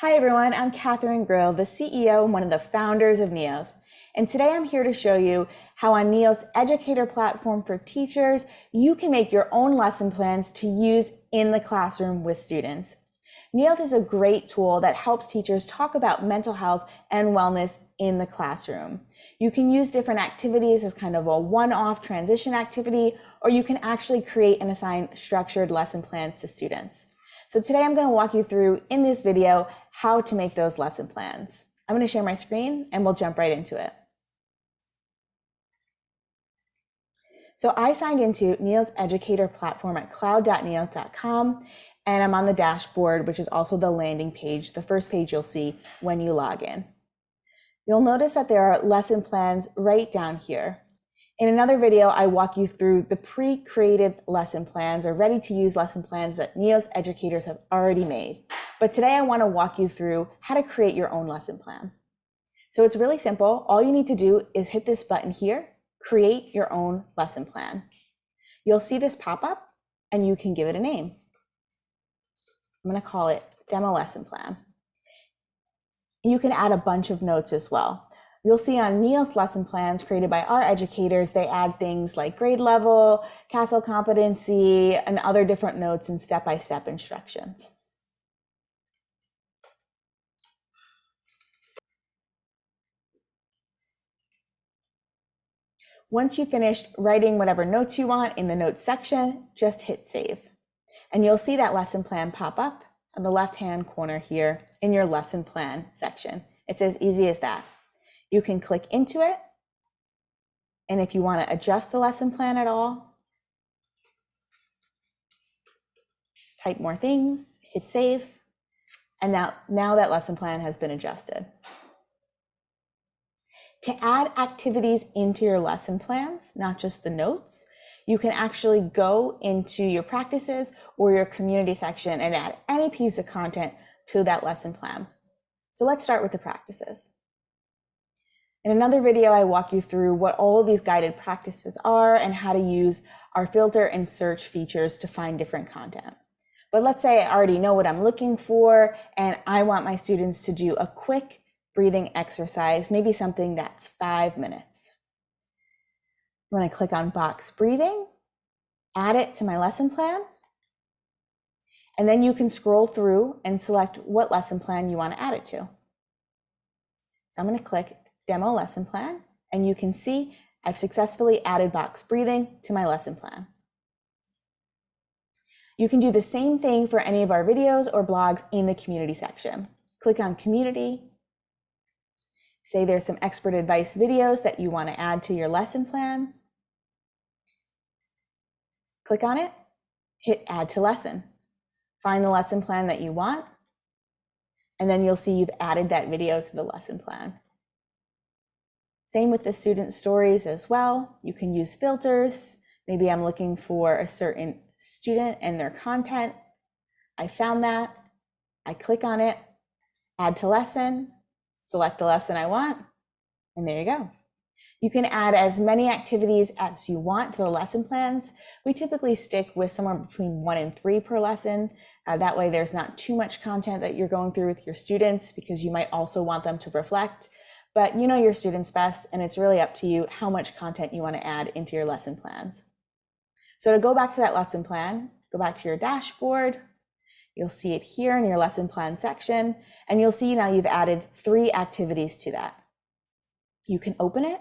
Hi everyone, I'm Catherine Grill, the CEO and one of the founders of Neolth. And today I'm here to show you how on Neolth's educator platform for teachers, you can make your own lesson plans to use in the classroom with students. Neolth is a great tool that helps teachers talk about mental health and wellness in the classroom. You can use different activities as kind of a one-off transition activity, or you can actually create and assign structured lesson plans to students. So today I'm going to walk you through in this video how to make those lesson plans. I'm going to share my screen and we'll jump right into it. So I signed into Neolth's educator platform at cloud.neolth.com, and I'm on the dashboard, which is also the landing page, the first page you'll see when you log in. You'll notice that there are lesson plans right down here. In another video, I walk you through the pre-created lesson plans or ready-to-use lesson plans that Neolth's educators have already made. But today I want to walk you through how to create your own lesson plan. So it's really simple. All you need to do is hit this button here, create your own lesson plan. You'll see this pop up and you can give it a name. I'm going to call it Demo Lesson Plan. You can add a bunch of notes as well. You'll see on Neolth's lesson plans created by our educators, they add things like grade level, CASEL competency, and other different notes and step-by-step instructions. Once you've finished writing whatever notes you want in the notes section, just hit save. And you'll see that lesson plan pop up on the left-hand corner here in your lesson plan section. It's as easy as that. You can click into it, and if you want to adjust the lesson plan at all, type more things, hit save, and now that lesson plan has been adjusted. To add activities into your lesson plans, not just the notes, you can actually go into your practices or your community section and add any piece of content to that lesson plan. So let's start with the practices. In another video, I walk you through what all of these guided practices are and how to use our filter and search features to find different content. But let's say I already know what I'm looking for and I want my students to do a quick breathing exercise, maybe something that's 5 minutes. I'm going to click on box breathing, add it to my lesson plan, and then you can scroll through and select what lesson plan you want to add it to. So I'm going to click Demo Lesson Plan, and you can see I've successfully added box breathing to my lesson plan. You can do the same thing for any of our videos or blogs in the community section. Click on Community. Say there's some expert advice videos that you want to add to your lesson plan. Click on it, hit Add to Lesson. Find the lesson plan that you want, and then you'll see you've added that video to the lesson plan. Same with the student stories as well. You can use filters. Maybe I'm looking for a certain student and their content. I found that. I click on it, add to lesson, select the lesson I want, and there you go. You can add as many activities as you want to the lesson plans. We typically stick with somewhere between 1 and 3 per lesson. That way there's not too much content that you're going through with your students because you might also want them to reflect. But you know your students best, and it's really up to you how much content you want to add into your lesson plans. So to go back to that lesson plan, go back to your dashboard. You'll see it here in your lesson plan section, and you'll see now you've added 3 activities to that. You can open it,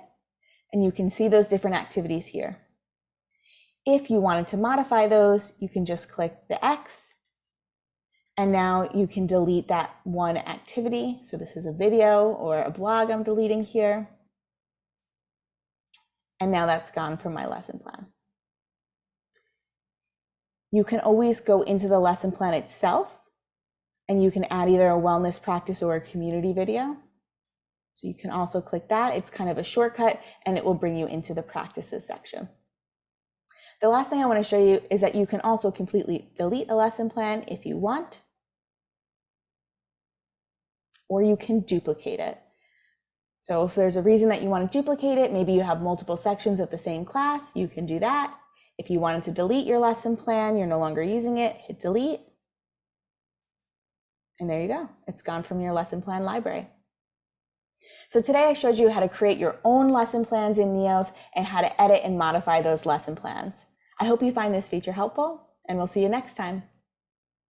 and you can see those different activities here. If you wanted to modify those, you can just click the X, and now you can delete that one activity. So this is a video or a blog I'm deleting here. And now that's gone from my lesson plan. You can always go into the lesson plan itself, and you can add either a wellness practice or a community video. So you can also click that. It's kind of a shortcut, and it will bring you into the practices section. The last thing I want to show you is that you can also completely delete a lesson plan if you want, or you can duplicate it. So if there's a reason that you want to duplicate it, maybe you have multiple sections of the same class, you can do that. If you wanted to delete your lesson plan, you're no longer using it, hit delete. And there you go. It's gone from your lesson plan library. So today I showed you how to create your own lesson plans in Neolth and how to edit and modify those lesson plans. I hope you find this feature helpful, and we'll see you next time.